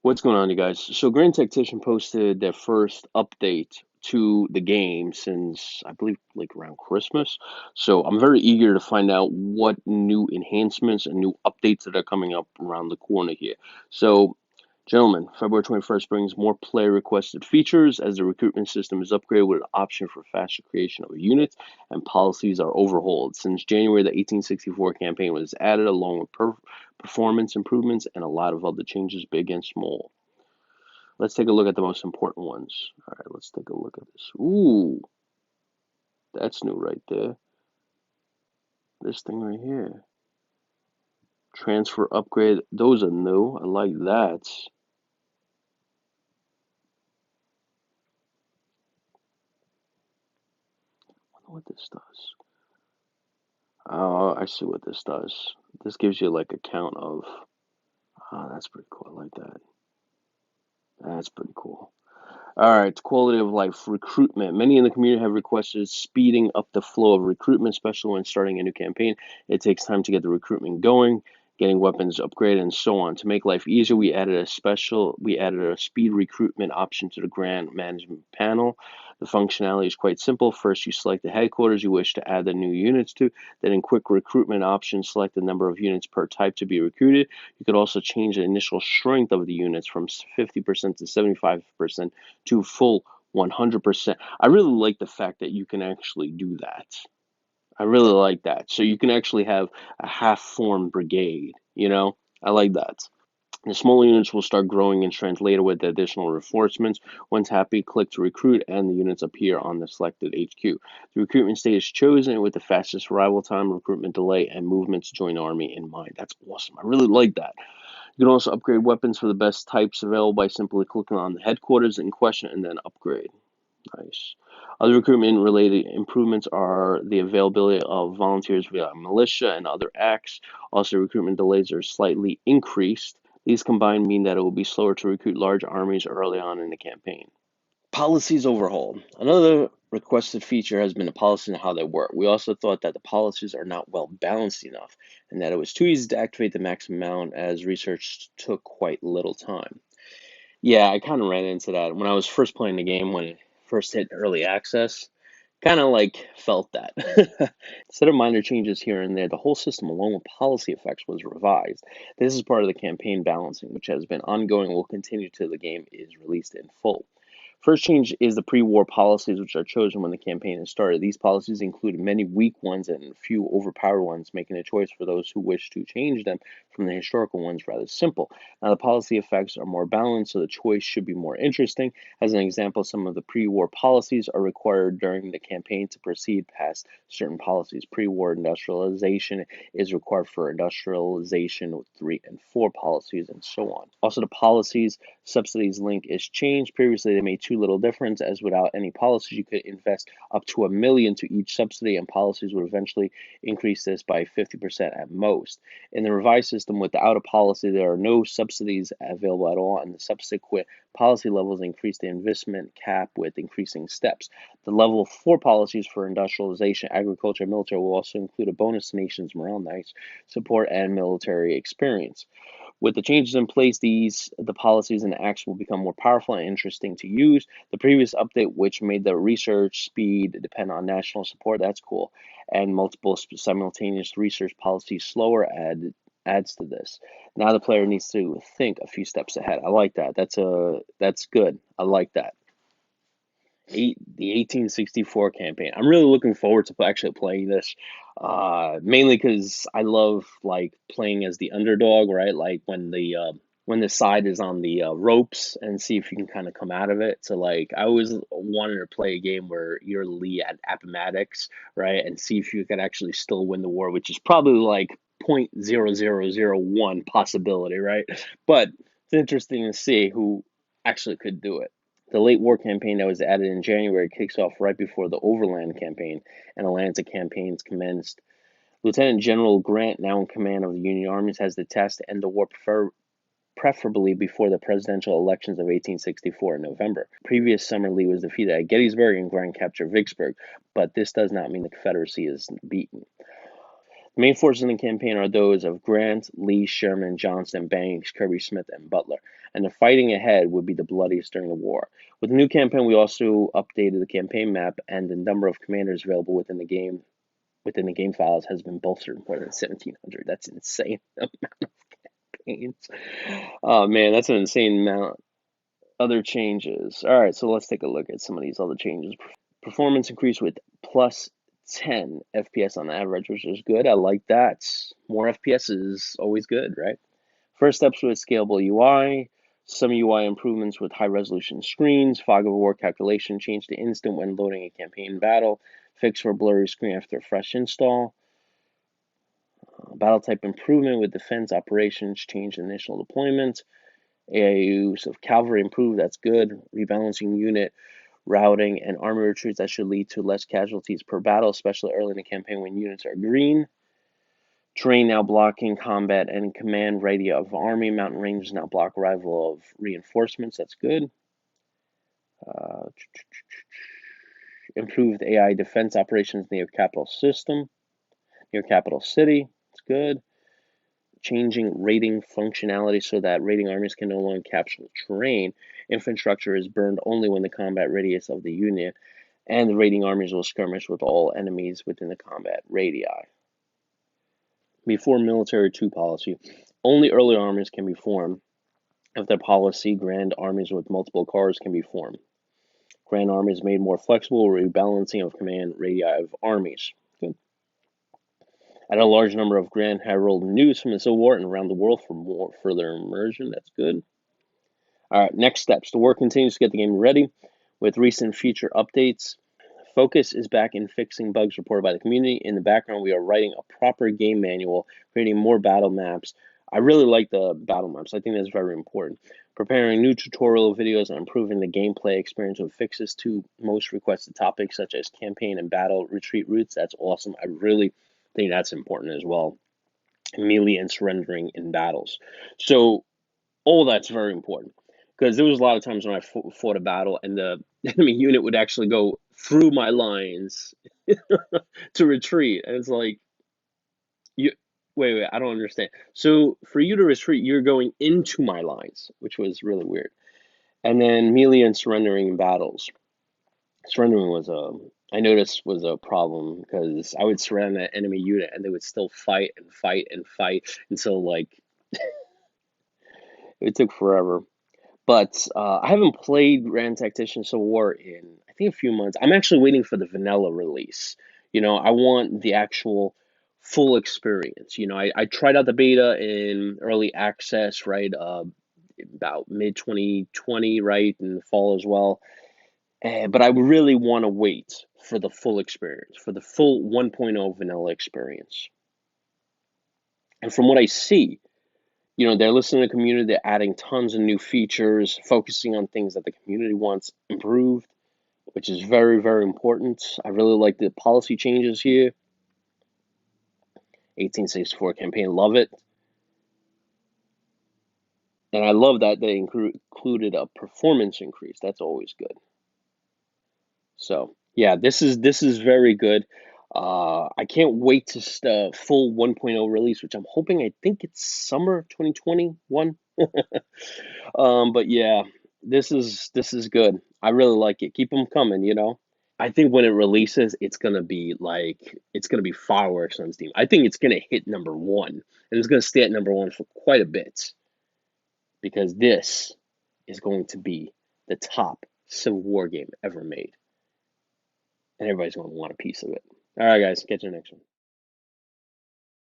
What's going on, you guys? So, Grand Tactician posted their first update to the game since I believe like around Christmas. So, I'm very eager to find out what new enhancements and new updates that are coming up around the corner here. So, gentlemen, February 21st brings more player requested features as the recruitment system is upgraded with an option for faster creation of units and policies are overhauled. Since January, the 1864 campaign was added along with performance improvements and a lot of other changes, big and small. Let's take a look at the most important ones. All right, let's take a look at this. Ooh, that's new right there. This thing right here. Transfer upgrade. Those are new. I like that. I wonder what this does. Oh, I see what this does. This gives you like a count of. Ah, that's pretty cool. I like that. That's pretty cool. All right, quality of life, recruitment. Many in the community have requested speeding up the flow of recruitment, especially when starting a new campaign. It takes time to get the recruitment going, getting weapons upgraded, and so on. To make life easier, we added a speed recruitment option to the grant management panel. The functionality is quite simple. First, you select the headquarters you wish to add the new units to. Then in quick recruitment options, select the number of units per type to be recruited. You could also change the initial strength of the units from 50% to 75% to full 100%. I really like the fact that you can actually do that. I really like that. So you can actually have a half-formed brigade, I like that. The smaller units will start growing in strength later with the additional reinforcements. Once happy, click to recruit and the units appear on the selected HQ. The recruitment state is chosen with the fastest arrival time, recruitment delay, and movement to join the army in mind. That's awesome. I really like that. You can also upgrade weapons for the best types available by simply clicking on the headquarters in question and then upgrade. Nice. Other recruitment related improvements are the availability of volunteers via militia and other acts. Also, recruitment delays are slightly increased. These combined mean that it will be slower to recruit large armies early on in the campaign. Policies overhaul. Another requested feature has been the policy and how they work. We also thought that the policies are not well balanced enough and that it was too easy to activate the maximum amount as research took quite little time. Yeah, I kind of ran into that when I was first playing the game when it first hit early access. Kind of like felt that. Instead of minor changes here and there, the whole system, along with policy effects, was revised. This is part of the campaign balancing, which has been ongoing and will continue till the game is released in full. First change is the pre-war policies, which are chosen when the campaign is started. These policies include many weak ones and few overpowered ones, making a choice for those who wish to change them from the historical ones rather simple. Now, the policy effects are more balanced, so the choice should be more interesting. As an example, some of the pre-war policies are required during the campaign to proceed past certain policies. Pre-war industrialization is required for industrialization 3 and 4 policies, and so on. Also, the policies subsidies link is changed. Previously, they made too little difference, as without any policies, you could invest up to $1 million to each subsidy, and policies would eventually increase this by 50% at most. In the revised system, without a policy, there are no subsidies available at all, and the subsequent policy levels increase the investment cap with increasing steps. The level 4 policies for industrialization, agriculture, and military will also include a bonus to nations' morale, nice support, and military experience. With the changes in place, the policies and acts will become more powerful and interesting to use. The previous update, which made the research speed depend on national support, that's cool, and multiple simultaneous research policies slower adds to this. Now the player needs to think a few steps ahead. I like that. That's good. I like that. The 1864 campaign. I'm really looking forward to actually playing this. Mainly because I love like playing as the underdog, right? Like when the side is on the ropes and see if you can kind of come out of it. So like I always wanted to play a game where you're the lead at Appomattox, right, and see if you could actually still win the war, which is probably like 0.0001 possibility, right? But it's interesting to see who actually could do it. The late war campaign that was added in January kicks off right before the Overland campaign and Atlanta campaigns commenced. Lieutenant General Grant, now in command of the Union armies, has the task to end the war preferably before the presidential elections of 1864 in November. Previous summer, Lee was defeated at Gettysburg and Grant captured Vicksburg, but this does not mean the Confederacy is beaten. The main forces in the campaign are those of Grant, Lee, Sherman, Johnston, Banks, Kirby, Smith, and Butler, and the fighting ahead would be the bloodiest during the war. With the new campaign, we also updated the campaign map, and the number of commanders available within the game files has been bolstered more than 1,700. That's insane amount of campaigns. Oh man, that's an insane amount. Other changes. All right, so let's take a look at some of these other changes. Performance increased with plus 10 FPS on average, which is good. I like that. More FPS is always good, right? First steps with scalable UI, some UI improvements with high resolution screens, fog of war calculation change to instant when loading a campaign battle, fix for blurry screen after a fresh install, battle type improvement with defense operations change initial deployment, AI use of cavalry improved, that's good, rebalancing unit routing and army retreats that should lead to less casualties per battle, especially early in the campaign when units are green. Terrain now blocking combat and command radius of army. Mountain ranges now block arrival of reinforcements. That's good. Improved AI defense operations near capital system, near capital city. That's good. Changing raiding functionality so that raiding armies can no longer capture the terrain. Infrastructure is burned only when the combat radius of the unit, and the raiding armies will skirmish with all enemies within the combat radii. Before Military 2 policy, only early armies can be formed. If their policy, grand armies with multiple cars can be formed. Grand armies made more flexible, rebalancing of command radii of armies. Good. Add a large number of Grand Herald news from the Civil War and around the world for more further immersion. That's good. All right, next steps. The war continues to get the game ready with recent feature updates. Focus is back in fixing bugs reported by the community. In the background, we are writing a proper game manual, creating more battle maps. I really like the battle maps. I think that's very important. Preparing new tutorial videos and improving the gameplay experience with fixes to most requested topics such as campaign and battle retreat routes. That's awesome. I really think that's important as well. Melee and surrendering in battles. So all that's very important because there was a lot of times when I fought a battle and the enemy unit would actually go through my lines to retreat, and it's like, you wait, I don't understand. So for you to retreat, you're going into my lines, which was really weird. And then melee and surrendering in battles. Surrendering was I noticed was a problem because I would surrender an enemy unit and they would still fight and fight and fight, and so like it took forever. But I haven't played Grand Tacticians Civil War in, I think, a few months. I'm actually waiting for the vanilla release. You know, I want the actual full experience. You know, I tried out the beta in early access, right, about mid 2020, right, in the fall as well. But I really want to wait for the full experience, for the full 1.0 vanilla experience. And from what I see, you know, they're listening to the community, they're adding tons of new features, focusing on things that the community wants improved, which is very, very important. I really like the policy changes here. 1864 campaign, love it. And I love that they included a performance increase. That's always good. So yeah, this is very good. I can't wait to full 1.0 release, which I'm hoping. I think it's summer 2021. But yeah, this is good. I really like it. Keep them coming, you know. I think when it releases, it's gonna be fireworks on Steam. I think it's gonna hit number one, and it's gonna stay at number one for quite a bit because this is going to be the top Civil War game ever made, and everybody's gonna want a piece of it. All right, guys, catch you next one.